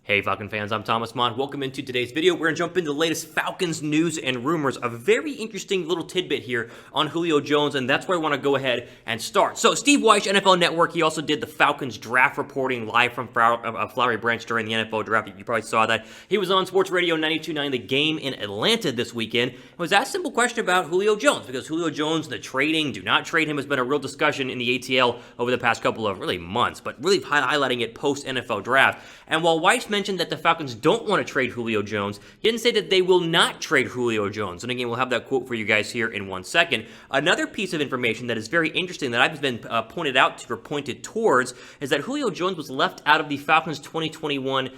Hey Falcon fans, I'm Thomas Mott. Welcome into today's video. We're going to jump into the latest Falcons news and rumors. A very interesting little tidbit here on Julio Jones, and that's where I want to go ahead and start. So Steve Wyche, NFL Network, he also did the Falcons draft reporting live from Flowery Branch during the NFL draft. You probably saw that. He was on Sports Radio 92.9 The Game in Atlanta this weekend. It was that simple question about Julio Jones, because Julio Jones, the trading, do not trade him, has been a real discussion in the ATL over the past couple of really months, but really highlighting it post-NFL draft. And while Wyche mentioned that the Falcons don't want to trade Julio Jones, he didn't say that they will not trade Julio Jones. And again, we'll have that quote for you guys here in 1 second. Another piece of information that is very interesting that I've been pointed out to or pointed towards is that Julio Jones was left out of the Falcons 2021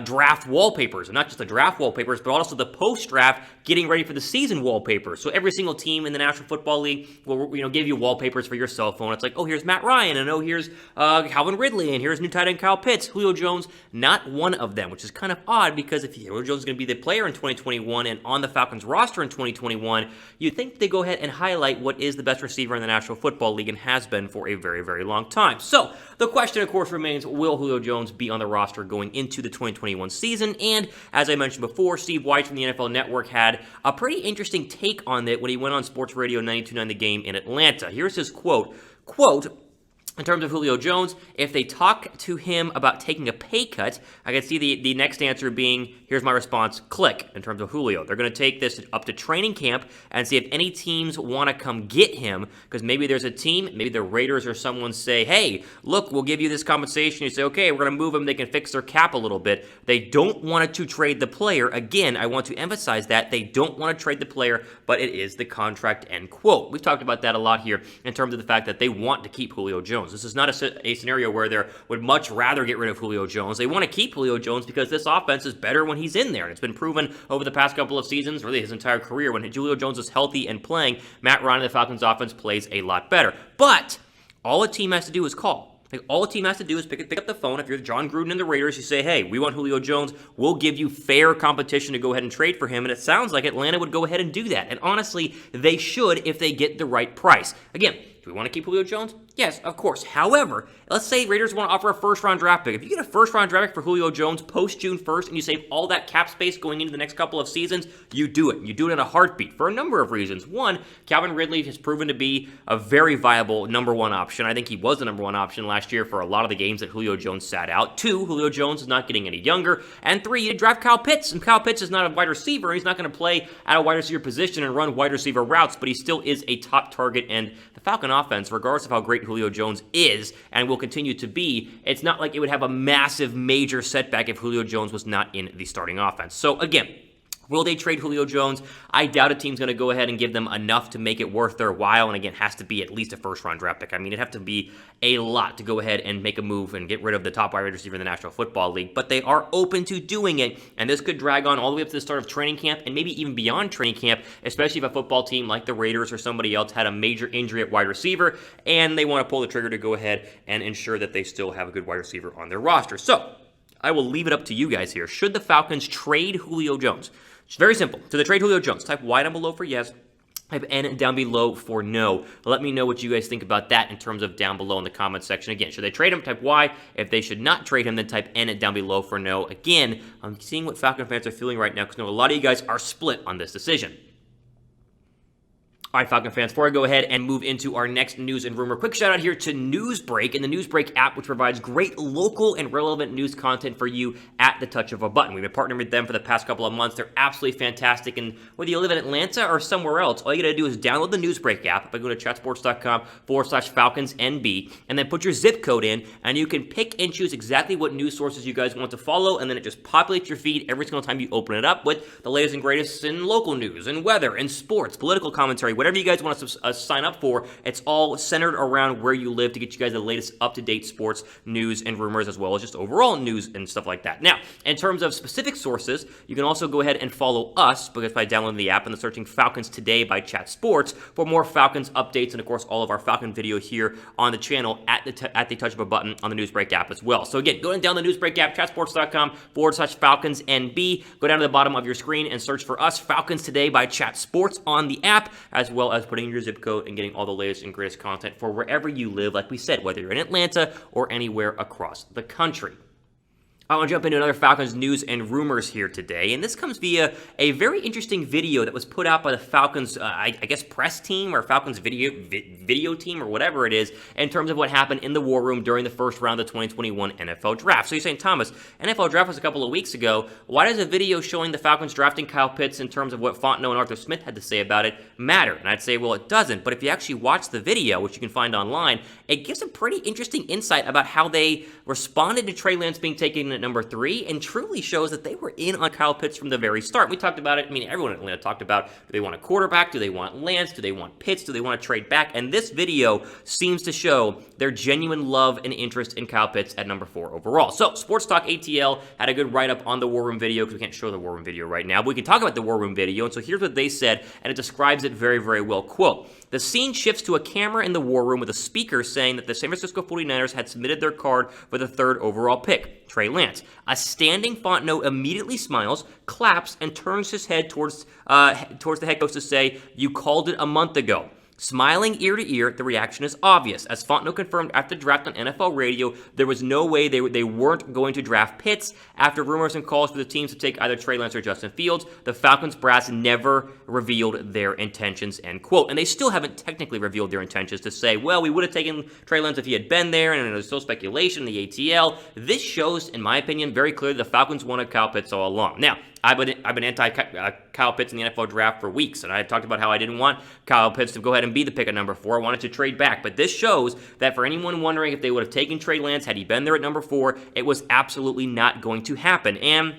draft wallpapers. And not just the draft wallpapers, but also the post-draft getting ready for the season wallpapers. So every single team in the National Football League will give you wallpapers for your cell phone. It's like, oh, here's Matt Ryan, and oh, here's Calvin Ridley, and here's new tight end Kyle Pitts. Julio Jones, not one of them, which is kind of odd because if Julio Jones is going to be the player in 2021 and on the Falcons roster in 2021, you'd think they go ahead and highlight what is the best receiver in the National Football League and has been for a very, very long time. So the question, of course, remains, will Julio Jones be on the roster going into the 2021 season? And as I mentioned before, Steve Wyche from the NFL Network had a pretty interesting take on it when he went on Sports Radio 92.9 The Game in Atlanta. Here's his quote, in terms of Julio Jones, if they talk to him about taking a pay cut, I can see the next answer being, here's my response, click, in terms of Julio. They're going to take this up to training camp and see if any teams want to come get him, because maybe there's a team, maybe the Raiders or someone say, hey, look, we'll give you this compensation. You say, okay, we're going to move him. They can fix their cap a little bit. They don't want to trade the player. Again, I want to emphasize that. They don't want to trade the player, but it is the contract, end quote. We've talked about that a lot here in terms of the fact that they want to keep Julio Jones. This is not a scenario where they would much rather get rid of Julio Jones. They want to keep Julio Jones because this offense is better when he's in there. And it's been proven over the past couple of seasons, really his entire career, when Julio Jones is healthy and playing, Matt Ryan and the Falcons offense plays a lot better. But all a team has to do is call. Like, all a team has to do is pick up the phone. If you're John Gruden and the Raiders, you say, hey, we want Julio Jones. We'll give you fair competition to go ahead and trade for him. And it sounds like Atlanta would go ahead and do that. And honestly, they should if they get the right price. Again, do we want to keep Julio Jones? Yes, of course. However, let's say Raiders want to offer a first-round draft pick. If you get a first-round draft pick for Julio Jones post-June 1st and you save all that cap space going into the next couple of seasons, you do it. You do it in a heartbeat for a number of reasons. One, Calvin Ridley has proven to be a very viable number one option. I think he was the number one option last year for a lot of the games that Julio Jones sat out. Two, Julio Jones is not getting any younger. And three, you draft Kyle Pitts. And Kyle Pitts is not a wide receiver. He's not going to play at a wide receiver position and run wide receiver routes, but he still is a top target. And the Falcon offense, regardless of how great Julio Jones is and will continue to be, it's not like it would have a massive, major setback if Julio Jones was not in the starting offense. So again, will they trade Julio Jones? I doubt a team's going to go ahead and give them enough to make it worth their while. And again, it has to be at least a first-round draft pick. I mean, it'd have to be a lot to go ahead and make a move and get rid of the top wide receiver in the National Football League. But they are open to doing it. And this could drag on all the way up to the start of training camp and maybe even beyond training camp, especially if a football team like the Raiders or somebody else had a major injury at wide receiver and they want to pull the trigger to go ahead and ensure that they still have a good wide receiver on their roster. So I will leave it up to you guys here. Should the Falcons trade Julio Jones? It's very simple. To the trade Julio Jones, type Y down below for yes, type N down below for no. Let me know what you guys think about that in terms of down below in the comments section. Again, should they trade him, type Y. If they should not trade him, then type N down below for no. Again, I'm seeing what Falcon fans are feeling right now because I know a lot of you guys are split on this decision. All right, Falcon fans, before I go ahead and move into our next news and rumor, quick shout out here to Newsbreak and the Newsbreak app, which provides great local and relevant news content for you at the touch of a button. We've been partnering with them for the past couple of months. They're absolutely fantastic. And whether you live in Atlanta or somewhere else, all you got to do is download the Newsbreak app by going to chatsports.com/FalconsNB and then put your zip code in, and you can pick and choose exactly what news sources you guys want to follow, and then it just populates your feed every single time you open it up with the latest and greatest in local news and weather and sports, political commentary, whatever you guys want to sign up for. It's all centered around where you live to get you guys the latest up-to-date sports news and rumors, as well as just overall news and stuff like that. Now, in terms of specific sources, you can also go ahead and follow us because by downloading the app and then searching Falcons Today by Chat Sports for more Falcons updates and, of course, all of our Falcon video here on the channel at the touch of a button on the Newsbreak app as well. So again, go down the Newsbreak app, chatsports.com/FalconsNB. Go down to the bottom of your screen and search for us, Falcons Today by Chat Sports on the app, as well as putting in your zip code and getting all the latest and greatest content for wherever you live, like we said, whether you're in Atlanta or anywhere across the country. I want to jump into another Falcons news and rumors here today, and this comes via a very interesting video that was put out by the Falcons, I guess, press team or Falcons video team or whatever it is, in terms of what happened in the war room during the first round of the 2021 NFL Draft. So you're saying, Thomas, NFL Draft was a couple of weeks ago. Why does a video showing the Falcons drafting Kyle Pitts in terms of what Fontenot and Arthur Smith had to say about it matter? And I'd say, well, it doesn't. But if you actually watch the video, which you can find online, it gives a pretty interesting insight about how they responded to Trey Lance being taken at number 3, and truly shows that they were in on Kyle Pitts from the very start. We talked about it. I mean, everyone in Atlanta talked about, do they want a quarterback? Do they want Lance? Do they want Pitts? Do they want to trade back? And this video seems to show their genuine love and interest in Kyle Pitts at number 4 overall. So, Sports Talk ATL had a good write-up on the War Room video, because we can't show the War Room video right now, but we can talk about the War Room video. And so here's what they said, and it describes it very, very well. Quote, "The scene shifts to a camera in the War Room with a speaker saying that the San Francisco 49ers had submitted their card for the 3rd overall pick, Trey Lance. A standing Fontenot immediately smiles, claps, and turns his head towards the head coach to say, 'You called it a month ago.' Smiling ear to ear, the reaction is obvious. As Fontenot confirmed after the draft on NFL radio, there was no way they weren't going to draft Pitts. After rumors and calls for the teams to take either Trey Lance or Justin Fields, the Falcons brass never revealed their intentions," end quote. And they still haven't technically revealed their intentions to say, well, we would have taken Trey Lance if he had been there, and there's still speculation in the ATL. This shows, in my opinion, very clearly the Falcons wanted Kyle Pitts all along. Now, I've been anti-Kyle Pitts in the NFL draft for weeks, and I talked about how I didn't want Kyle Pitts to go ahead and be the pick at number 4. I wanted to trade back, but this shows that for anyone wondering if they would have taken Trey Lance had he been there at number 4, it was absolutely not going to happen. And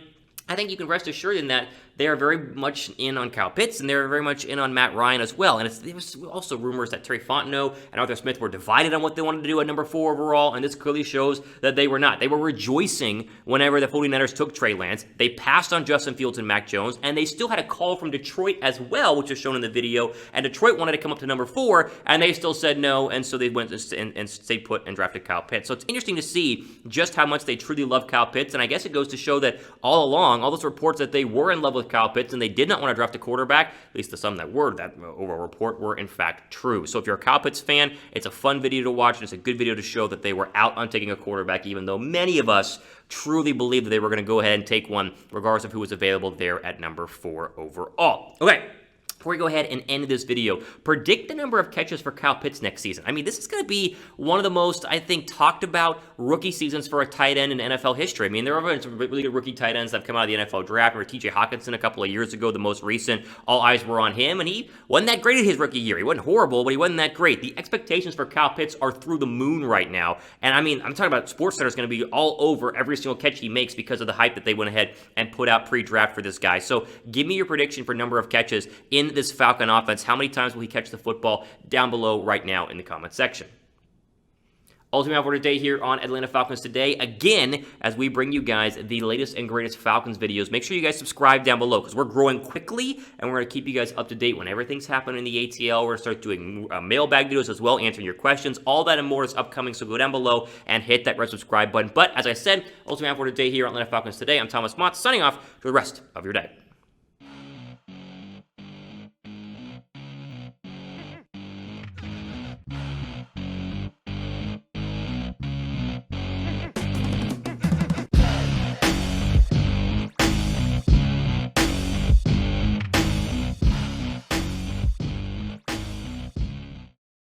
I think you can rest assured in that they are very much in on Kyle Pitts, and they're very much in on Matt Ryan as well. And there was also rumors that Terry Fontenot and Arthur Smith were divided on what they wanted to do at number 4 overall, and this clearly shows that they were not. They were rejoicing whenever the 49ers took Trey Lance. They passed on Justin Fields and Mac Jones, and they still had a call from Detroit as well, which is shown in the video, and Detroit wanted to come up to number 4, and they still said no, and so they went and stayed put and drafted Kyle Pitts. So it's interesting to see just how much they truly love Kyle Pitts, and I guess it goes to show that all along, all those reports that they were in love with Kyle Pitts and they did not want to draft a quarterback, at least the some that were that overall report, were in fact true. So if you're a Kyle Pitts fan, it's a fun video to watch, and it's a good video to show that they were out on taking a quarterback, even though many of us truly believed that they were going to go ahead and take one, regardless of who was available there at number 4 overall. Okay. Before we go ahead and end this video, predict the number of catches for Kyle Pitts next season. I mean, this is going to be one of the most, I think, talked about rookie seasons for a tight end in NFL history. I mean, there are some really good rookie tight ends that have come out of the NFL draft. Remember TJ Hockenson a couple of years ago, the most recent. All eyes were on him, and he wasn't that great in his rookie year. He wasn't horrible, but he wasn't that great. The expectations for Kyle Pitts are through the moon right now. And I mean, I'm talking about SportsCenter is going to be all over every single catch he makes because of the hype that they went ahead and put out pre-draft for this guy. So give me your prediction for number of catches in this Falcon offense. How many times will he catch the football? Down below right now in the comment section. Ultimate for today here on Atlanta Falcons Today. Again, as we bring you guys the latest and greatest Falcons videos, make sure you guys subscribe down below because we're growing quickly and we're going to keep you guys up to date when everything's happening in the ATL. We're going to start doing mailbag videos as well, answering your questions. All that and more is upcoming, so go down below and hit that red subscribe button. But as I said, Ultimate for today here on Atlanta Falcons Today. I'm Thomas Mott, signing off for the rest of your day.